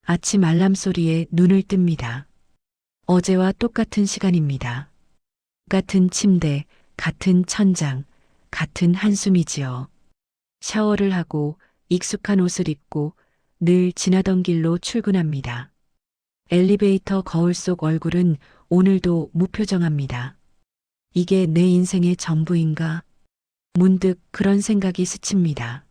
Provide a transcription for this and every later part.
아침 알람 소리에 눈을 뜹니다. 어제와 똑같은 시간입니다. 같은 침대, 같은 천장, 같은 한숨이지요. 샤워를 하고 익숙한 옷을 입고 늘 지나던 길로 출근합니다. 엘리베이터 거울 속 얼굴은 오늘도 무표정합니다. 이게 내 인생의 전부인가? 문득 그런 생각이 스칩니다.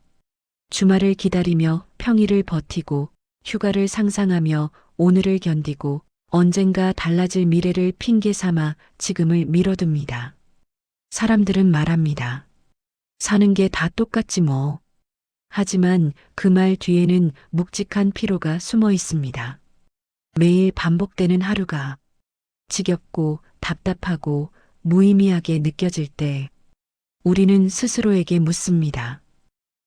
주말을 기다리며 평일을 버티고 휴가를 상상하며 오늘을 견디고 언젠가 달라질 미래를 핑계 삼아 지금을 미뤄둡니다. 사람들은 말합니다. 사는 게 다 똑같지 뭐. 하지만 그 말 뒤에는 묵직한 피로가 숨어 있습니다. 매일 반복되는 하루가 지겹고 답답하고 무의미하게 느껴질 때 우리는 스스로에게 묻습니다.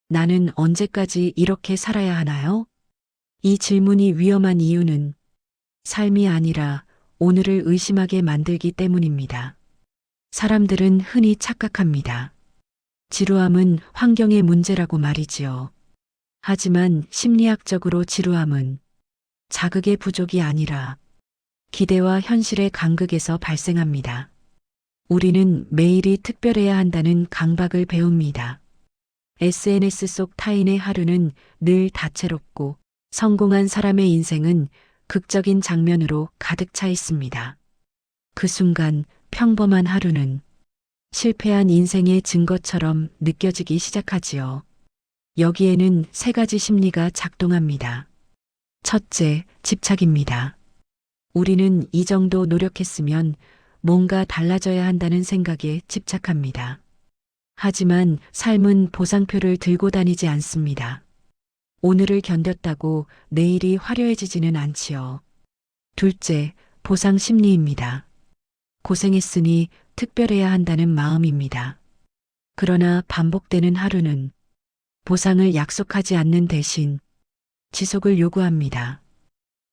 나는 언제까지 이렇게 살아야 하나요? 이 질문이 위험한 이유는 삶이 아니라 오늘을 의심하게 만들기 때문입니다. 사람들은 흔히 착각합니다. 지루함은 환경의 문제라고 말이지요. 하지만 심리학적으로 지루함은 자극의 부족이 아니라 기대와 현실의 간극에서 발생합니다. 우리는 매일이 특별해야 한다는 강박을 배웁니다. SNS 속 타인의 하루는 늘 다채롭고 성공한 사람의 인생은 극적인 장면으로 가득 차 있습니다. 그 순간 평범한 하루는 실패한 인생의 증거처럼 느껴지기 시작하지요. 여기에는 세 가지 심리가 작동합니다. 첫째, 집착입니다. 우리는 이 정도 노력했으면 뭔가 달라져야 한다는 생각에 집착합니다. 하지만 삶은 보상표를 들고 다니지 않습니다. 오늘을 견뎠다고 내일이 화려해지지는 않지요. 둘째, 보상 심리입니다. 고생했으니 특별해야 한다는 마음입니다. 그러나 반복되는 하루는 보상을 약속하지 않는 대신 지속을 요구합니다.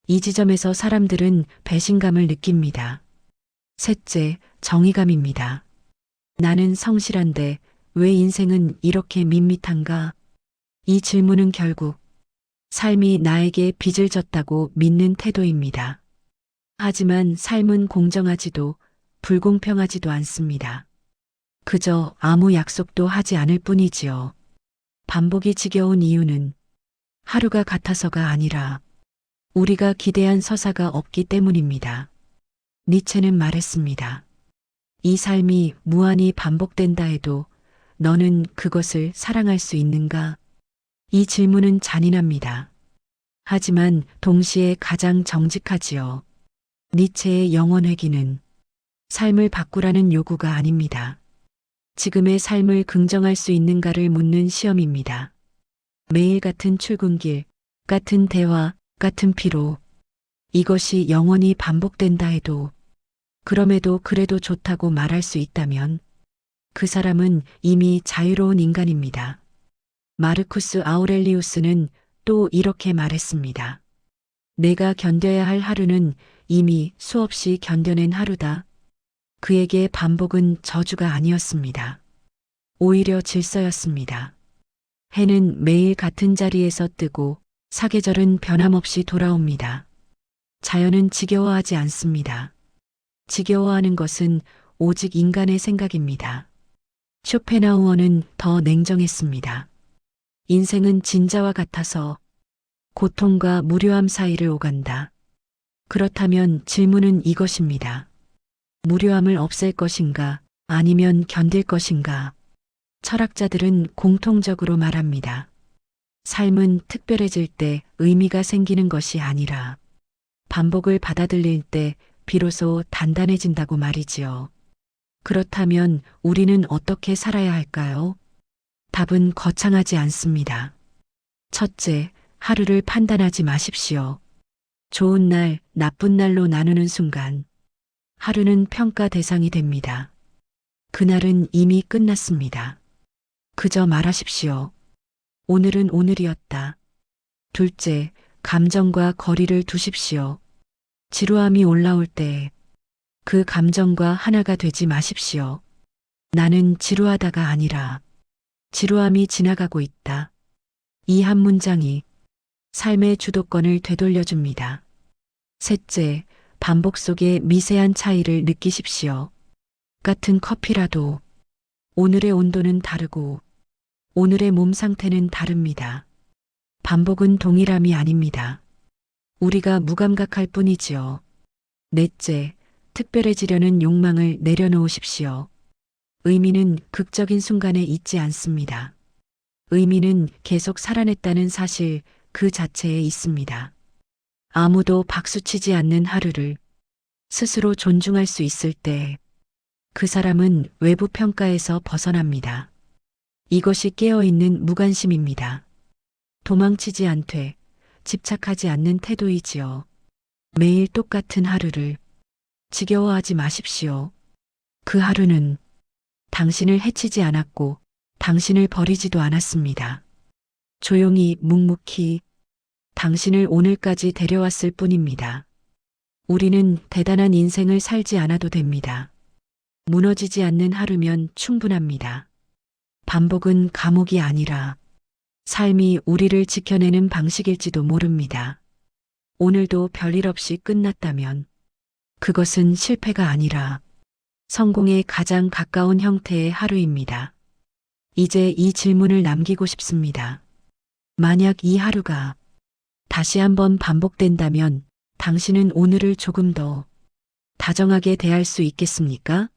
이 지점에서 사람들은 배신감을 느낍니다. 셋째, 정의감입니다. 나는 성실한데 왜 인생은 이렇게 밋밋한가? 이 질문은 결국 삶이 나에게 빚을 졌다고 믿는 태도입니다. 하지만 삶은 공정하지도 불공평하지도 않습니다. 그저 아무 약속도 하지 않을 뿐이지요. 반복이 지겨운 이유는 하루가 같아서가 아니라 우리가 기대한 서사가 없기 때문입니다. 니체는 말했습니다. 이 삶이 무한히 반복된다 해도 너는 그것을 사랑할 수 있는가? 이 질문은 잔인합니다. 하지만 동시에 가장 정직하지요. 니체의 영원 회귀는 삶을 바꾸라는 요구가 아닙니다. 지금의 삶을 긍정할 수 있는가를 묻는 시험입니다. 매일 같은 출근길, 같은 대화, 같은 피로. 이것이 영원히 반복된다 해도 그럼에도 그래도 좋다고 말할 수 있다면 그 사람은 이미 자유로운 인간입니다. 마르쿠스 아우렐리우스는 또 이렇게 말했습니다. 내가 견뎌야 할 하루는 이미 수없이 견뎌낸 하루다. 그에게 반복은 저주가 아니었습니다. 오히려 질서였습니다. 해는 매일 같은 자리에서 뜨고 사계절은 변함없이 돌아옵니다. 자연은 지겨워하지 않습니다. 지겨워하는 것은 오직 인간의 생각입니다. 쇼펜하우어는 더 냉정했습니다. 인생은 진자와 같아서 고통과 무료함 사이를 오간다. 그렇다면 질문은 이것입니다. 무료함을 없앨 것인가 아니면 견딜 것인가? 철학자들은 공통적으로 말합니다. 삶은 특별해질 때 의미가 생기는 것이 아니라 반복을 받아들일 때 비로소 단단해진다고 말이지요. 그렇다면 우리는 어떻게 살아야 할까요? 답은 거창하지 않습니다. 첫째, 하루를 판단하지 마십시오. 좋은 날, 나쁜 날로 나누는 순간 하루는 평가 대상이 됩니다. 그날은 이미 끝났습니다. 그저 말하십시오. 오늘은 오늘이었다. 둘째, 감정과 거리를 두십시오. 지루함이 올라올 때 그 감정과 하나가 되지 마십시오. 나는 지루하다가 아니라 지루함이 지나가고 있다. 이 한 문장이 삶의 주도권을 되돌려줍니다. 셋째, 반복 속의 미세한 차이를 느끼십시오. 같은 커피라도 오늘의 온도는 다르고 오늘의 몸 상태는 다릅니다. 반복은 동일함이 아닙니다. 우리가 무감각할 뿐이지요. 넷째, 특별해지려는 욕망을 내려놓으십시오. 의미는 극적인 순간에 있지 않습니다. 의미는 계속 살아냈다는 사실 그 자체에 있습니다. 아무도 박수치지 않는 하루를 스스로 존중할 수 있을 때 그 사람은 외부 평가에서 벗어납니다. 이것이 깨어있는 무관심입니다. 도망치지 않되 집착하지 않는 태도이지요. 매일 똑같은 하루를 지겨워하지 마십시오. 그 하루는 당신을 해치지 않았고 당신을 버리지도 않았습니다. 조용히 묵묵히 당신을 오늘까지 데려왔을 뿐입니다. 우리는 대단한 인생을 살지 않아도 됩니다. 무너지지 않는 하루면 충분합니다. 반복은 감옥이 아니라 삶이 우리를 지켜내는 방식일지도 모릅니다. 오늘도 별일 없이 끝났다면 그것은 실패가 아니라 성공에 가장 가까운 형태의 하루입니다. 이제 이 질문을 남기고 싶습니다. 만약 이 하루가 다시 한번 반복된다면 당신은 오늘을 조금 더 다정하게 대할 수 있겠습니까?